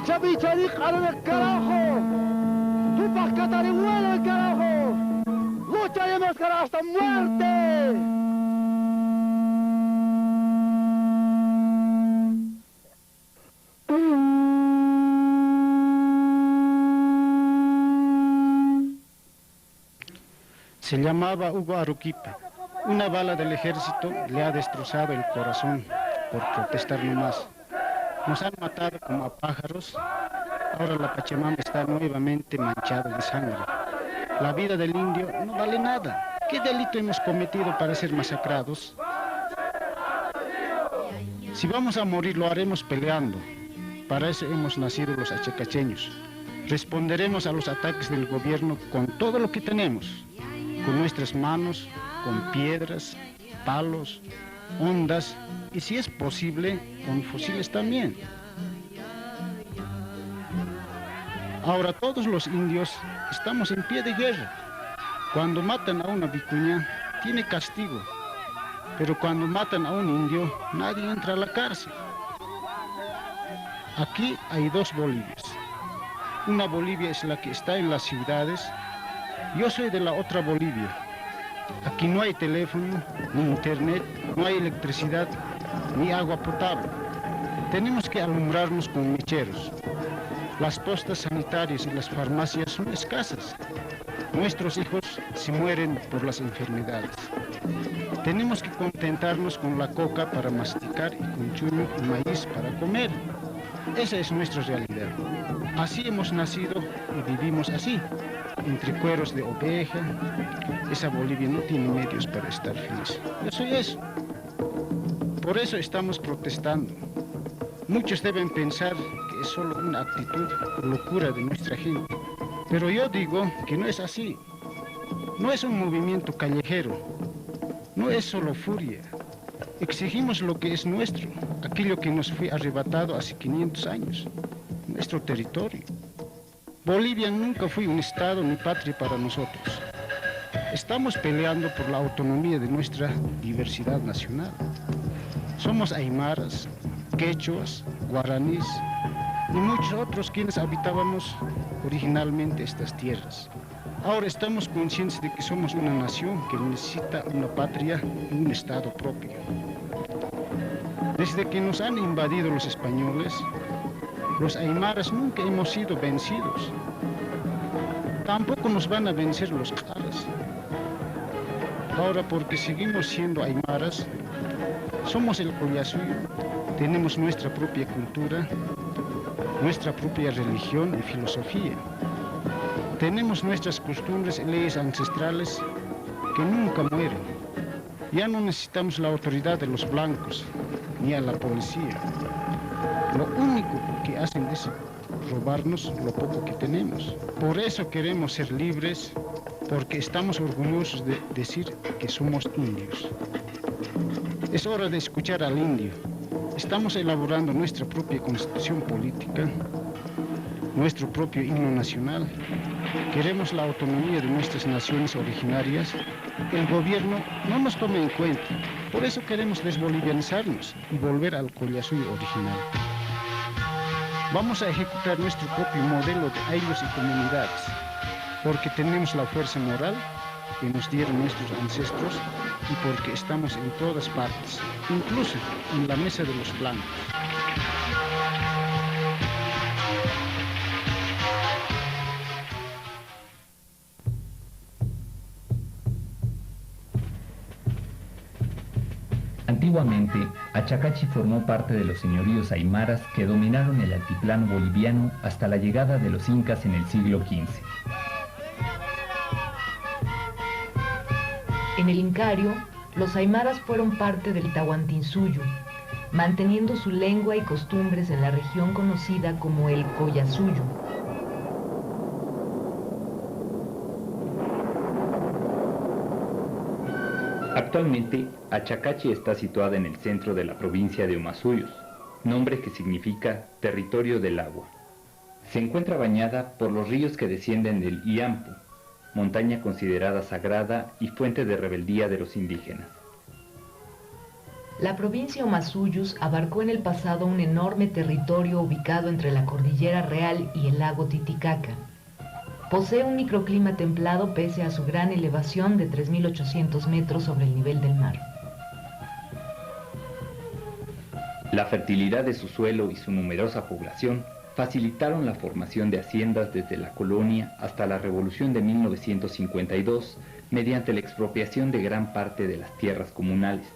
¡Chavichari, cara del carajo! ¡Tupac Catarihuela, el carajo! ¡Lucharemos, carajo, hasta muerte! Se llamaba Hugo Arequipa. Una bala del ejército le ha destrozado el corazón por protestar nomás. Nos han matado como a pájaros. Ahora la Pachamama está nuevamente manchada de sangre. La vida del indio no vale nada. ¿Qué delito hemos cometido para ser masacrados? Si vamos a morir, lo haremos peleando. Para eso hemos nacido los achacacheños. Responderemos a los ataques del gobierno con todo lo que tenemos. Con nuestras manos, con piedras, palos, ondas y, si es posible, con fusiles también. Ahora todos los indios estamos en pie de guerra. Cuando matan a una vicuña, tiene castigo. Pero cuando matan a un indio, nadie entra a la cárcel. Aquí hay dos Bolivias. Una Bolivia es la que está en las ciudades. Yo soy de la otra Bolivia. Aquí no hay teléfono, ni internet, no hay electricidad, ni agua potable. Tenemos que alumbrarnos con mecheros. Las postas sanitarias y las farmacias son escasas. Nuestros hijos se mueren por las enfermedades. Tenemos que contentarnos con la coca para masticar y con chuño y maíz para comer. Esa es nuestra realidad. Así hemos nacido y vivimos así, entre cueros de oveja. Esa Bolivia no tiene medios para estar feliz. Yo soy eso. Por eso estamos protestando. Muchos deben pensar que es solo una actitud o locura de nuestra gente. Pero yo digo que no es así. No es un movimiento callejero. No es solo furia. Exigimos lo que es nuestro, aquello que nos fue arrebatado hace 500 años, nuestro territorio. Bolivia nunca fue un estado ni patria para nosotros. Estamos peleando por la autonomía de nuestra diversidad nacional. Somos aymaras, quechuas, guaraníes y muchos otros quienes habitábamos originalmente estas tierras. Ahora estamos conscientes de que somos una nación que necesita una patria y un estado propio. Desde que nos han invadido los españoles, los aymaras nunca hemos sido vencidos. Tampoco nos van a vencer los aras. Ahora, porque seguimos siendo aymaras, somos el Collasuyo, tenemos nuestra propia cultura, nuestra propia religión y filosofía. Tenemos nuestras costumbres y leyes ancestrales que nunca mueren. Ya no necesitamos la autoridad de los blancos, ni a la policía. Lo único que hacen es robarnos lo poco que tenemos. Por eso queremos ser libres, porque estamos orgullosos de decir que somos indios. Es hora de escuchar al indio. Estamos elaborando nuestra propia constitución política, nuestro propio himno nacional. Queremos la autonomía de nuestras naciones originarias. El gobierno no nos toma en cuenta. Por eso queremos desbolivianizarnos y volver al Collasuyo original. Vamos a ejecutar nuestro propio modelo de ayllus y comunidades, porque tenemos la fuerza moral que nos dieron nuestros ancestros y porque estamos en todas partes, incluso en la mesa de los blancos. Antiguamente, Achacachi formó parte de los señoríos aymaras que dominaron el altiplano boliviano hasta la llegada de los incas en el siglo XV. En el Incario, los aymaras fueron parte del Tahuantinsuyo, manteniendo su lengua y costumbres en la región conocida como el Collasuyo. Actualmente, Achacachi está situada en el centro de la provincia de Omasuyos, nombre que significa territorio del agua. Se encuentra bañada por los ríos que descienden del Iampu, montaña considerada sagrada y fuente de rebeldía de los indígenas. La provincia Omasuyos abarcó en el pasado un enorme territorio ubicado entre la Cordillera Real y el lago Titicaca. Posee un microclima templado pese a su gran elevación de 3.800 metros sobre el nivel del mar. La fertilidad de su suelo y su numerosa población facilitaron la formación de haciendas desde la colonia hasta la Revolución de 1952 mediante la expropiación de gran parte de las tierras comunales.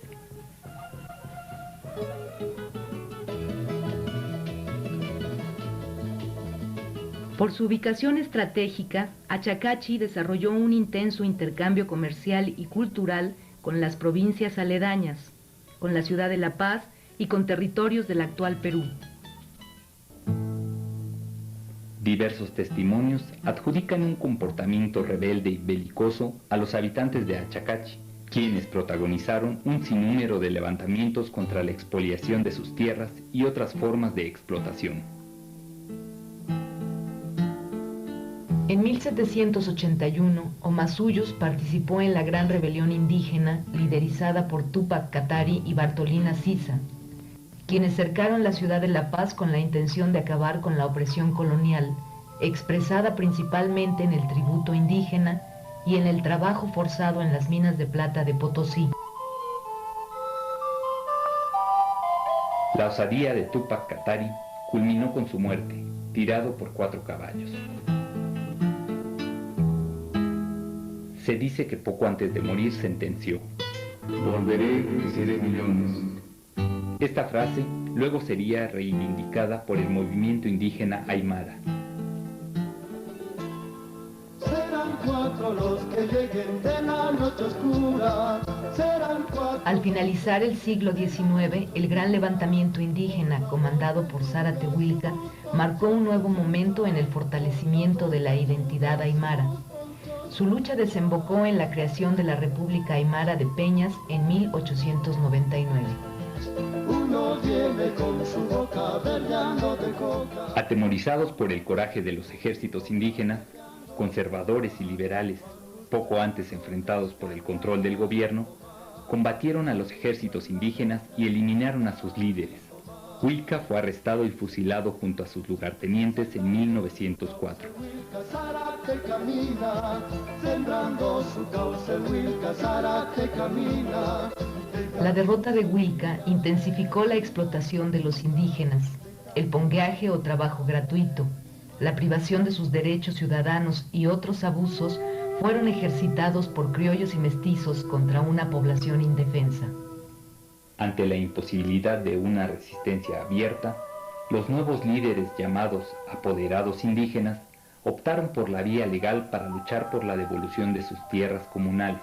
Por su ubicación estratégica, Achacachi desarrolló un intenso intercambio comercial y cultural con las provincias aledañas, con la ciudad de La Paz y con territorios del actual Perú. Diversos testimonios adjudican un comportamiento rebelde y belicoso a los habitantes de Achacachi, quienes protagonizaron un sinnúmero de levantamientos contra la expoliación de sus tierras y otras formas de explotación. En 1781, Omasuyos participó en la Gran Rebelión Indígena liderizada por Túpac Katari y Bartolina Sisa, quienes cercaron la ciudad de La Paz con la intención de acabar con la opresión colonial, expresada principalmente en el tributo indígena y en el trabajo forzado en las minas de plata de Potosí. La osadía de Túpac Katari culminó con su muerte, tirado por 4 caballos. Se dice que poco antes de morir sentenció: volveré y seré millones. Esta frase luego sería reivindicada por el movimiento indígena Aymara. Serán 4 los que lleguen de la noche oscura. Serán 4. Al finalizar el siglo XIX, el gran levantamiento indígena, comandado por Zaratehuilca, marcó un nuevo momento en el fortalecimiento de la identidad aymara. Su lucha desembocó en la creación de la República Aymara de Peñas en 1899. Uno viene con su boca verdeando de coca. Atemorizados por el coraje de los ejércitos indígenas, conservadores y liberales, poco antes enfrentados por el control del gobierno, combatieron a los ejércitos indígenas y eliminaron a sus líderes. Huilca fue arrestado y fusilado junto a sus lugartenientes en 1904. Huilca Zárate camina, sembrando su cauce. Huilca Zárate camina. La derrota de Huilca intensificó la explotación de los indígenas, el pongueaje o trabajo gratuito, la privación de sus derechos ciudadanos y otros abusos fueron ejercitados por criollos y mestizos contra una población indefensa. Ante la imposibilidad de una resistencia abierta, los nuevos líderes llamados apoderados indígenas optaron por la vía legal para luchar por la devolución de sus tierras comunales.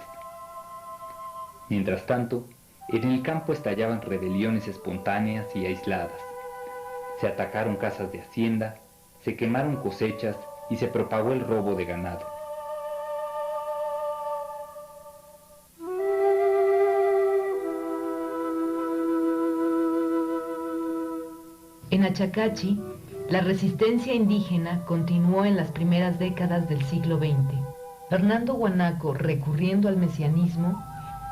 Mientras tanto, en el campo estallaban rebeliones espontáneas y aisladas. Se atacaron casas de hacienda, se quemaron cosechas y se propagó el robo de ganado. En Achacachi, la resistencia indígena continuó en las primeras décadas del siglo XX. Fernando Guanaco, recurriendo al mesianismo,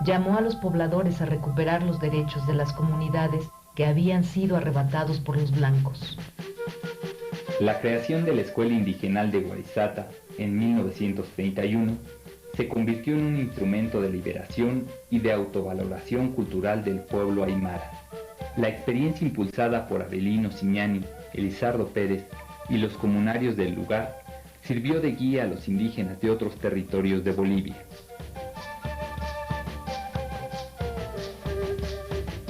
llamó a los pobladores a recuperar los derechos de las comunidades que habían sido arrebatados por los blancos. La creación de la Escuela Indigenal de Guarizata en 1931 se convirtió en un instrumento de liberación y de autovaloración cultural del pueblo aymara. La experiencia impulsada por Avelino Siñani, Elizardo Pérez y los comunarios del lugar sirvió de guía a los indígenas de otros territorios de Bolivia.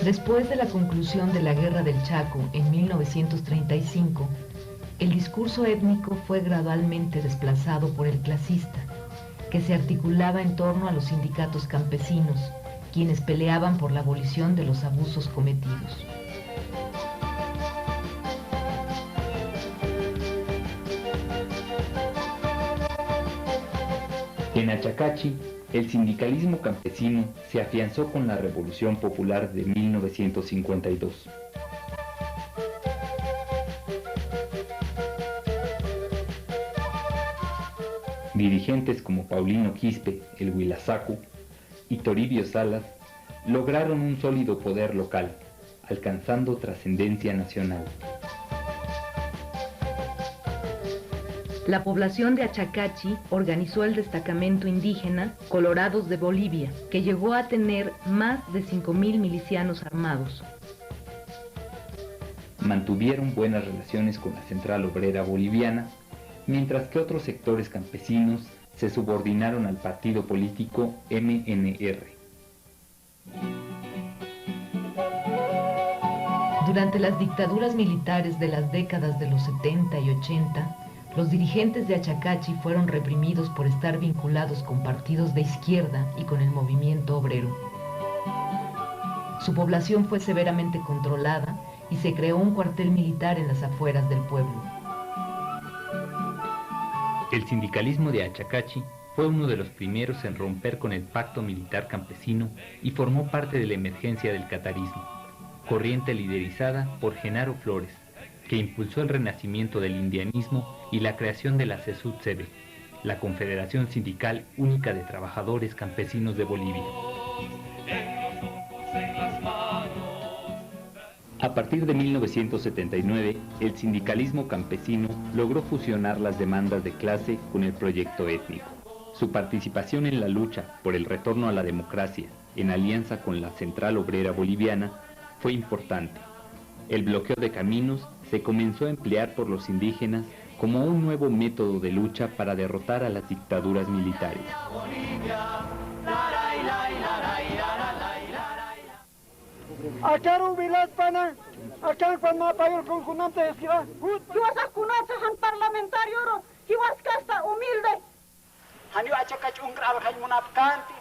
Después de la conclusión de la Guerra del Chaco en 1935, el discurso étnico fue gradualmente desplazado por el clasista, que se articulaba en torno a los sindicatos campesinos, quienes peleaban por la abolición de los abusos cometidos. En Achacachi, el sindicalismo campesino se afianzó con la Revolución Popular de 1952. Dirigentes como Paulino Quispe, el Huilasacu, y Toribio Salas lograron un sólido poder local, alcanzando trascendencia nacional. La población de Achacachi organizó el destacamento indígena Colorados de Bolivia, que llegó a tener más de 5.000 milicianos armados. Mantuvieron buenas relaciones con la Central Obrera Boliviana, mientras que otros sectores campesinos se subordinaron al partido político MNR. Durante las dictaduras militares de las décadas de los 70 y 80, los dirigentes de Achacachi fueron reprimidos por estar vinculados con partidos de izquierda y con el movimiento obrero. Su población fue severamente controlada y se creó un cuartel militar en las afueras del pueblo. El sindicalismo de Achacachi fue uno de los primeros en romper con el pacto militar campesino y formó parte de la emergencia del catarismo, corriente liderizada por Genaro Flores, que impulsó el renacimiento del indianismo y la creación de la CESUD-CB, la Confederación Sindical Única de Trabajadores Campesinos de Bolivia. A partir de 1979, el sindicalismo campesino logró fusionar las demandas de clase con el proyecto étnico. Su participación en la lucha por el retorno a la democracia, en alianza con la Central Obrera Boliviana, fue importante. El bloqueo de caminos se comenzó a emplear por los indígenas como un nuevo método de lucha para derrotar a las dictaduras militares. Acharu vilas pana, achan cuando apayo con kunante esquiva. Yuasa kunante han parlamentario ro, yuas casta humilde. Hanyu achakach ungra hay munapkanti.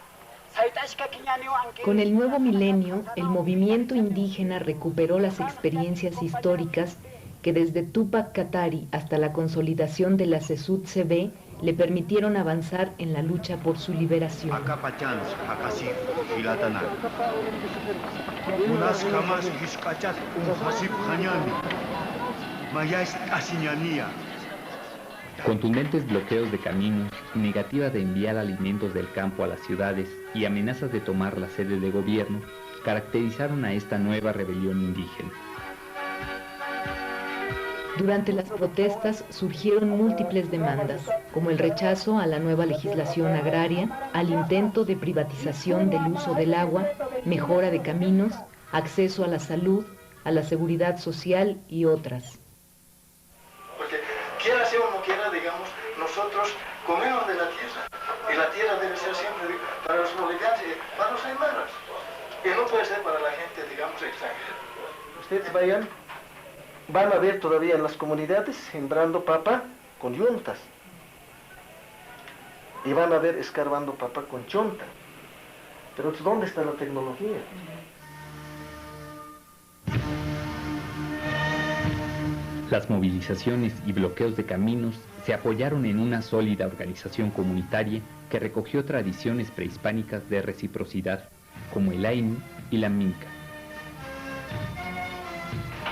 Con el nuevo milenio, el movimiento indígena recuperó las experiencias históricas que desde Túpac Katari hasta la consolidación de la CESUD-CB le permitieron avanzar en la lucha por su liberación. Contundentes bloqueos de caminos, negativa de enviar alimentos del campo a las ciudades y amenazas de tomar la sede de gobierno caracterizaron a esta nueva rebelión indígena. Durante las protestas surgieron múltiples demandas, como el rechazo a la nueva legislación agraria, al intento de privatización del uso del agua, mejora de caminos, acceso a la salud, a la seguridad social y otras. Quiera sea o no quiera, digamos, nosotros comemos de la tierra. Y la tierra debe ser siempre para los bolivianos y para los aymaras. Y no puede ser para la gente, digamos, extranjera. Ustedes van a ver todavía en las comunidades sembrando papa con yuntas. Y van a ver escarbando papa con chonta. Pero ¿dónde está la tecnología? Las movilizaciones y bloqueos de caminos se apoyaron en una sólida organización comunitaria que recogió tradiciones prehispánicas de reciprocidad, como el Ainu y la Minca.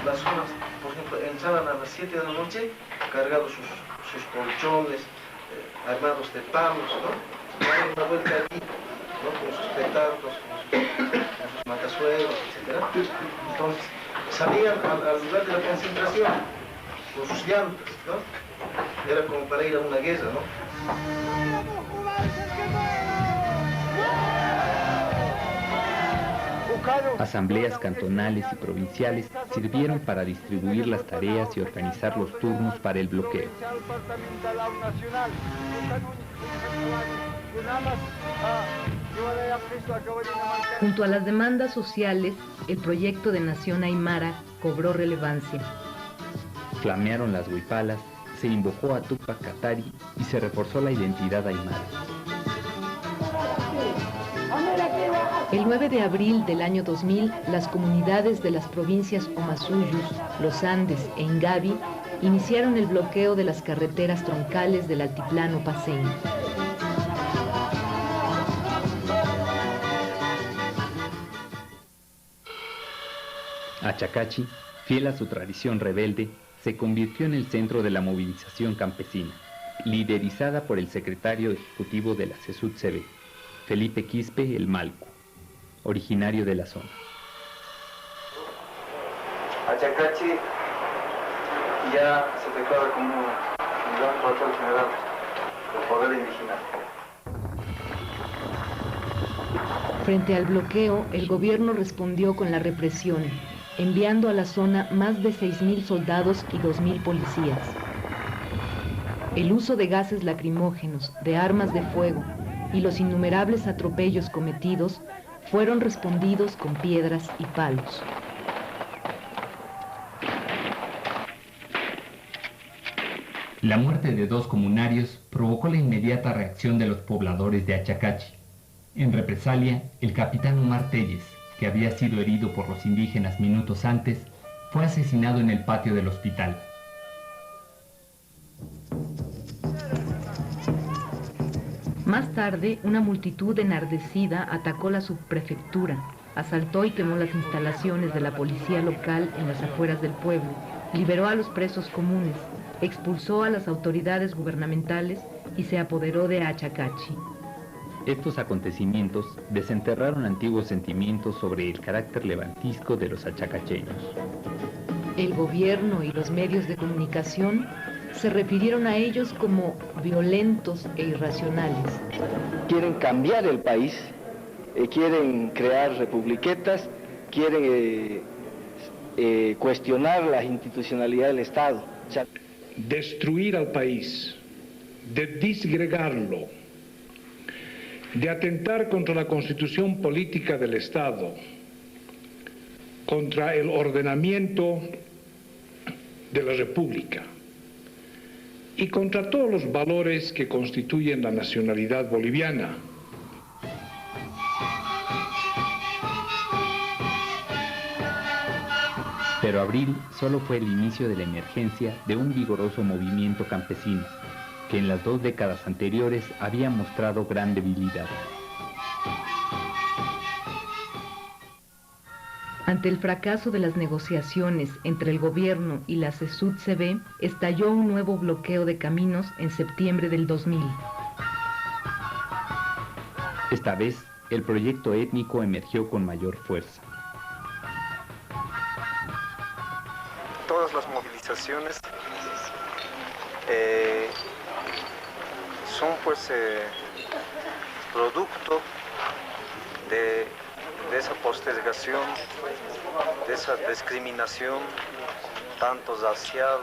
Las zonas, por ejemplo, entraban a las 7 de la noche, cargados sus colchones, armados de palos, ¿no? Daban una vuelta allí, ¿no? Con sus petardos, con sus matazuelos, etc. Entonces, salían al lugar de la concentración con sus llantas, ¿no? Era como para ir a una guerra, ¿no? Asambleas cantonales y provinciales sirvieron para distribuir las tareas y organizar los turnos para el bloqueo. Junto a las demandas sociales, el proyecto de Nación Aymara cobró relevancia. Flamearon las huipalas, se invocó a Túpac Katari y se reforzó la identidad aymara. El 9 de abril del año 2000, las comunidades de las provincias Omasuyus, Los Andes e Ingavi iniciaron el bloqueo de las carreteras troncales del altiplano paceño. Achacachi, fiel a su tradición rebelde, se convirtió en el centro de la movilización campesina, liderizada por el secretario ejecutivo de la CESUD-CB, Felipe Quispe el Malco, originario de la zona. Achacachi ya se declara como un gran cuartel general del poder indígena. Frente al bloqueo, el gobierno respondió con la represión, enviando a la zona más de 6.000 soldados y 2.000 policías. El uso de gases lacrimógenos, de armas de fuego y los innumerables atropellos cometidos fueron respondidos con piedras y palos. La muerte de 2 comunarios provocó la inmediata reacción de los pobladores de Achacachi. En represalia, el capitán Omar Telles, que había sido herido por los indígenas minutos antes, fue asesinado en el patio del hospital. Más tarde, una multitud enardecida atacó la subprefectura, asaltó y quemó las instalaciones de la policía local en las afueras del pueblo, liberó a los presos comunes, expulsó a las autoridades gubernamentales y se apoderó de Achacachi. Estos acontecimientos desenterraron antiguos sentimientos sobre el carácter levantisco de los achacacheños. El gobierno y los medios de comunicación se refirieron a ellos como violentos e irracionales. Quieren cambiar el país, quieren crear republiquetas, quieren cuestionar la institucionalidad del Estado. O sea, destruir al país, de disgregarlo, de atentar contra la constitución política del Estado, contra el ordenamiento de la República y contra todos los valores que constituyen la nacionalidad boliviana. Pero abril solo fue el inicio de la emergencia de un vigoroso movimiento campesino, que en las 2 décadas anteriores había mostrado gran debilidad. Ante el fracaso de las negociaciones entre el gobierno y la CESUD-CB, estalló un nuevo bloqueo de caminos en septiembre del 2000. Esta vez, el proyecto étnico emergió con mayor fuerza. Todas las movilizaciones son pues producto de esa postergación, de esa discriminación, tanto racial,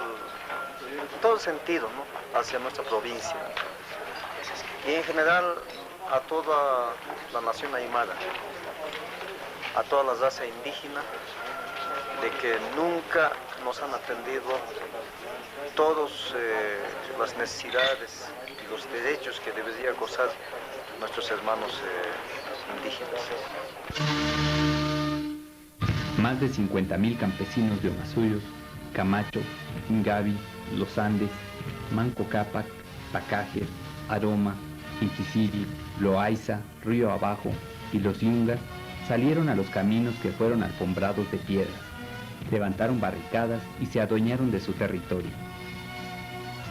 en todo sentido, ¿no?, hacia nuestra provincia. Y en general a toda la nación aymara, a toda la raza indígena, de que nunca nos han atendido todas las necesidades y los derechos que deberían gozar nuestros hermanos indígenas. Más de 50.000 campesinos de Omasuyos, Camacho, Ingavi, Los Andes, Manco Cápac, Pacajer, Aroma, Inquisiri, Loaiza, Río Abajo y Los Yungas salieron a los caminos que fueron alfombrados de piedras, levantaron barricadas y se adueñaron de su territorio.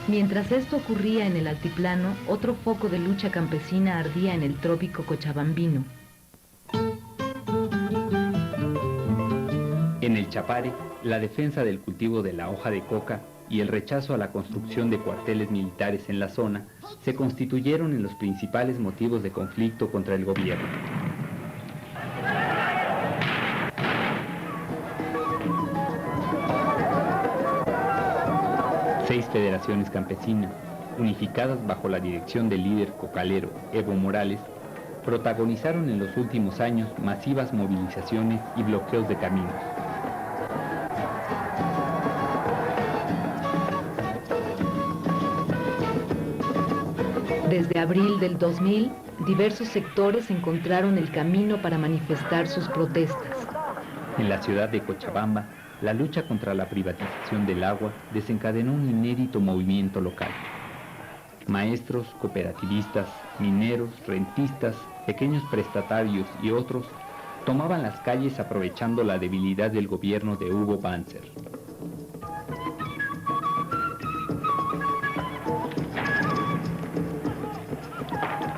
Mientras esto ocurría en el altiplano, otro foco de lucha campesina ardía en el trópico cochabambino. En el Chapare, la defensa del cultivo de la hoja de coca y el rechazo a la construcción de cuarteles militares en la zona se constituyeron en los principales motivos de conflicto contra el gobierno. Seis federaciones campesinas, unificadas bajo la dirección del líder cocalero Evo Morales, protagonizaron en los últimos años masivas movilizaciones y bloqueos de caminos. Desde abril del 2000, diversos sectores encontraron el camino para manifestar sus protestas. En la ciudad de Cochabamba, la lucha contra la privatización del agua desencadenó un inédito movimiento local. Maestros, cooperativistas, mineros, rentistas, pequeños prestatarios y otros tomaban las calles aprovechando la debilidad del gobierno de Hugo Banzer.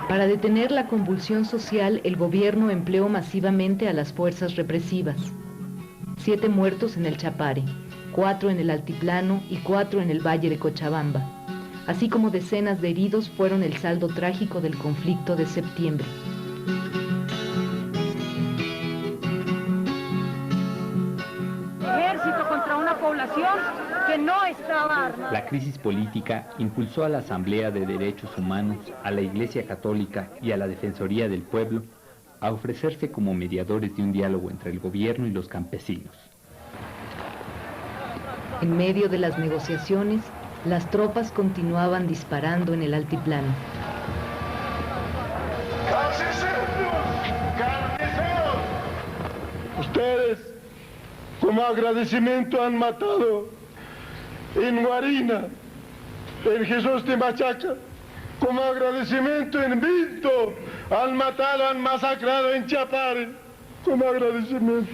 Para detener la convulsión social, el gobierno empleó masivamente a las fuerzas represivas. 7 muertos en el Chapare, 4 en el Altiplano y 4 en el Valle de Cochabamba, así como decenas de heridos fueron el saldo trágico del conflicto de septiembre. Ejército contra una población que no estaba armada. La crisis política impulsó a la Asamblea de Derechos Humanos, a la Iglesia Católica y a la Defensoría del Pueblo a ofrecerse como mediadores de un diálogo entre el gobierno y los campesinos. En medio de las negociaciones, las tropas continuaban disparando en el altiplano. ¡Carniceros! Ustedes, como agradecimiento, han matado en Guarina, en Jesús de Machaca. Como agradecimiento en Vinto, han matado, han masacrado en Chapare. Como agradecimiento.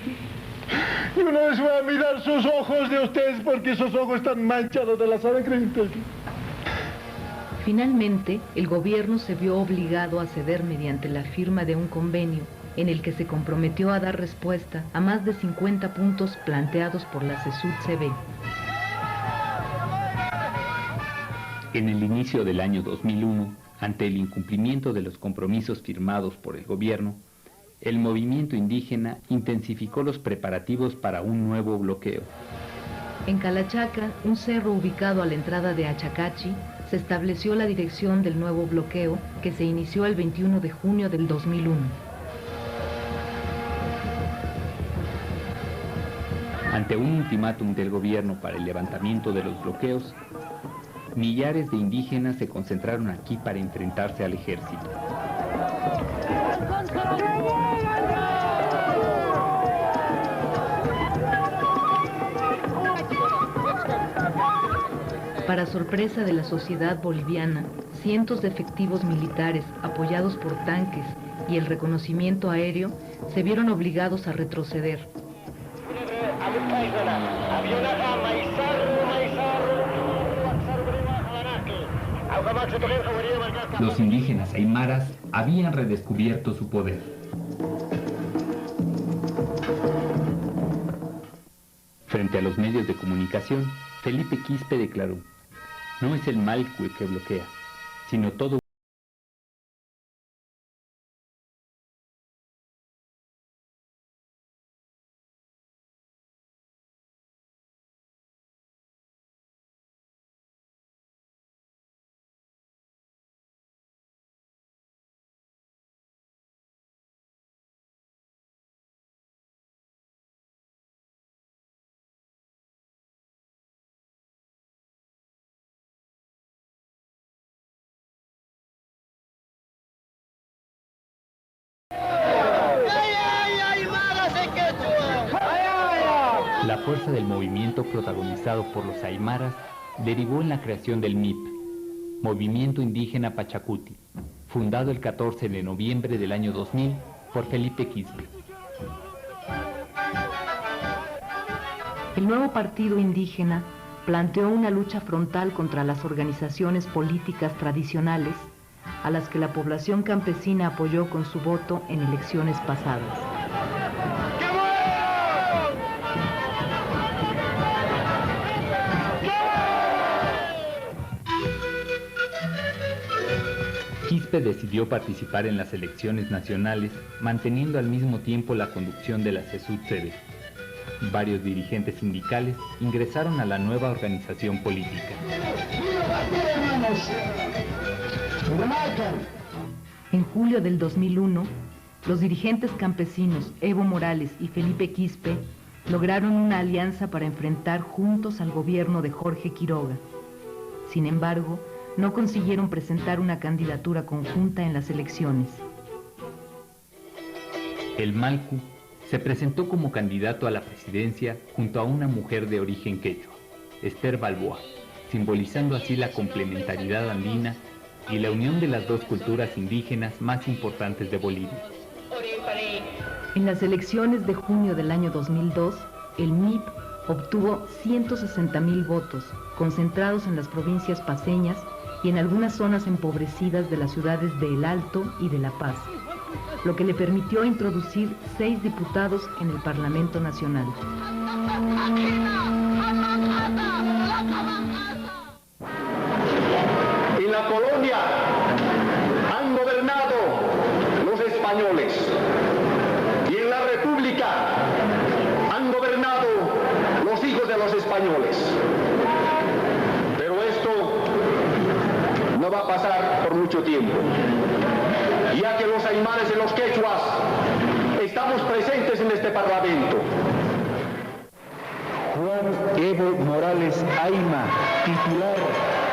Y no les voy a mirar sus ojos de ustedes porque sus ojos están manchados de la sangre. Finalmente, el gobierno se vio obligado a ceder mediante la firma de un convenio en el que se comprometió a dar respuesta a más de 50 puntos planteados por la CESUD-CB. En el inicio del año 2001, ante el incumplimiento de los compromisos firmados por el gobierno, el movimiento indígena intensificó los preparativos para un nuevo bloqueo. En Calachaca, un cerro ubicado a la entrada de Achacachi, se estableció la dirección del nuevo bloqueo que se inició el 21 de junio del 2001. Ante un ultimátum del gobierno para el levantamiento de los bloqueos, millares de indígenas se concentraron aquí para enfrentarse al ejército. Para sorpresa de la sociedad boliviana, cientos de efectivos militares apoyados por tanques y el reconocimiento aéreo se vieron obligados a retroceder. Los indígenas aymaras habían redescubierto su poder. Frente a los medios de comunicación, Felipe Quispe declaró: "No es el Malcu el que bloquea, sino todo". La fuerza del movimiento protagonizado por los aymaras derivó en la creación del MIP, Movimiento Indígena Pachacuti, fundado el 14 de noviembre del año 2000 por Felipe Quispe. El nuevo partido indígena planteó una lucha frontal contra las organizaciones políticas tradicionales a las que la población campesina apoyó con su voto en elecciones pasadas. Quispe decidió participar en las elecciones nacionales, manteniendo al mismo tiempo la conducción de la CESUD-CB. Varios dirigentes sindicales ingresaron a la nueva organización política. En julio del 2001, los dirigentes campesinos Evo Morales y Felipe Quispe lograron una alianza para enfrentar juntos al gobierno de Jorge Quiroga. Sin embargo, no consiguieron presentar una candidatura conjunta en las elecciones. El Malcu se presentó como candidato a la presidencia junto a una mujer de origen quechua, Esther Balboa, simbolizando así la complementariedad andina y la unión de las dos culturas indígenas más importantes de Bolivia. En las elecciones de junio del año 2002, el MIP obtuvo 160,000 votos, concentrados en las provincias paceñas y en algunas zonas empobrecidas de las ciudades de El Alto y de La Paz, lo que le permitió introducir 6 diputados en el Parlamento Nacional. En la colonia han gobernado los españoles y en la república han gobernado los hijos de los españoles. Pero esto no va a pasar por mucho tiempo, ya que los aymares y los quechuas estamos presentes en este Parlamento. Juan Evo Morales Ayma, titular.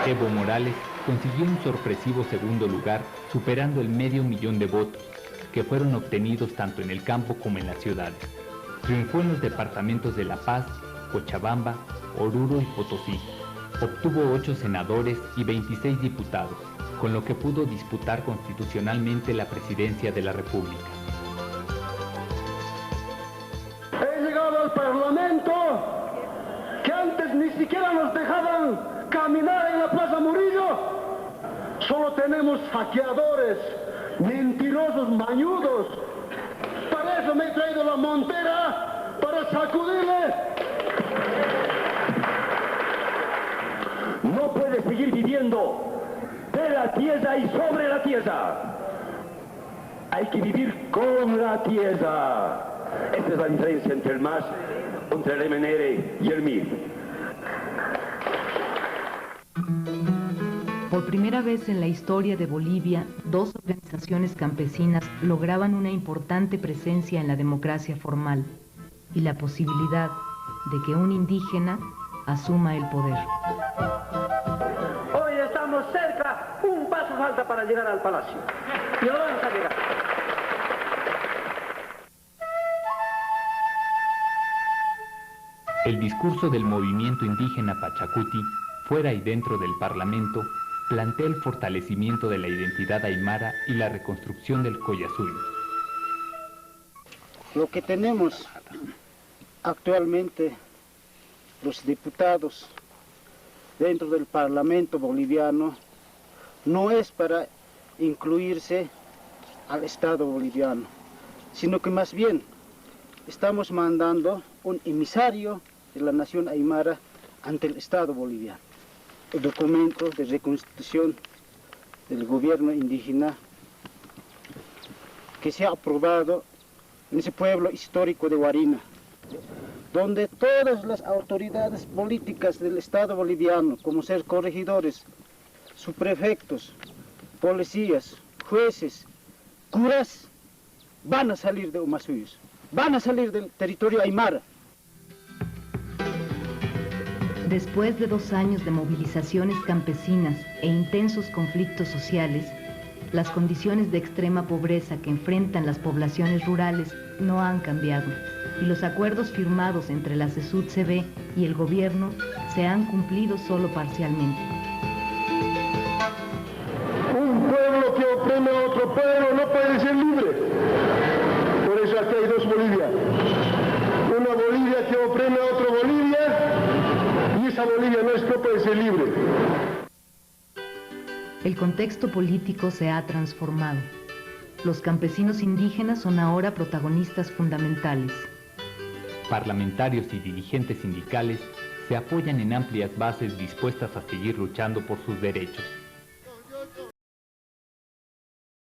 Evo Morales consiguió un sorpresivo segundo lugar, superando el 500,000 de votos, que fueron obtenidos tanto en el campo como en las ciudades. Triunfó en los departamentos de La Paz, Cochabamba, Oruro y Potosí. Obtuvo 8 senadores y 26 diputados, con lo que pudo disputar constitucionalmente la presidencia de la República. He llegado al Parlamento que antes ni siquiera nos dejaban caminar en la Plaza Murillo. Solo tenemos saqueadores, mentirosos, mañudos. Para eso me he traído la montera, para sacudirles. No puede seguir viviendo de la tierra y sobre la tierra. Hay que vivir con la tierra. Esta es la diferencia entre el MAS, entre el MNR y el MIP. Por primera vez en la historia de Bolivia, 2 organizaciones campesinas lograban una importante presencia en la democracia formal y la posibilidad de que un indígena asuma el poder. Hoy estamos cerca, un paso falta para llegar al palacio. Y lo vamos a llegar. El discurso del movimiento indígena Pachacuti, fuera y dentro del Parlamento, plantea el fortalecimiento de la identidad aymara y la reconstrucción del Collasuyo. Lo que tenemos actualmente los diputados dentro del Parlamento boliviano no es para incluirse al Estado boliviano, sino que más bien estamos mandando un emisario de la nación aymara ante el Estado boliviano. El documento de reconstitución del gobierno indígena que se ha aprobado en ese pueblo histórico de Guarina, donde todas las autoridades políticas del Estado boliviano, como ser corregidores, subprefectos, policías, jueces, curas, van a salir de Umasuyos, van a salir del territorio aymara. Después de 2 años de movilizaciones campesinas e intensos conflictos sociales, las condiciones de extrema pobreza que enfrentan las poblaciones rurales no han cambiado y los acuerdos firmados entre la CESUD-CB y el gobierno se han cumplido solo parcialmente. Un pueblo que oprime a otro pueblo no puede ser libre. Por eso aquí hay 2 Bolivias. Una Bolivia que oprime a otra Bolivia y esa Bolivia nuestra puede ser libre. El contexto político se ha transformado. Los campesinos indígenas son ahora protagonistas fundamentales. Parlamentarios y dirigentes sindicales se apoyan en amplias bases dispuestas a seguir luchando por sus derechos.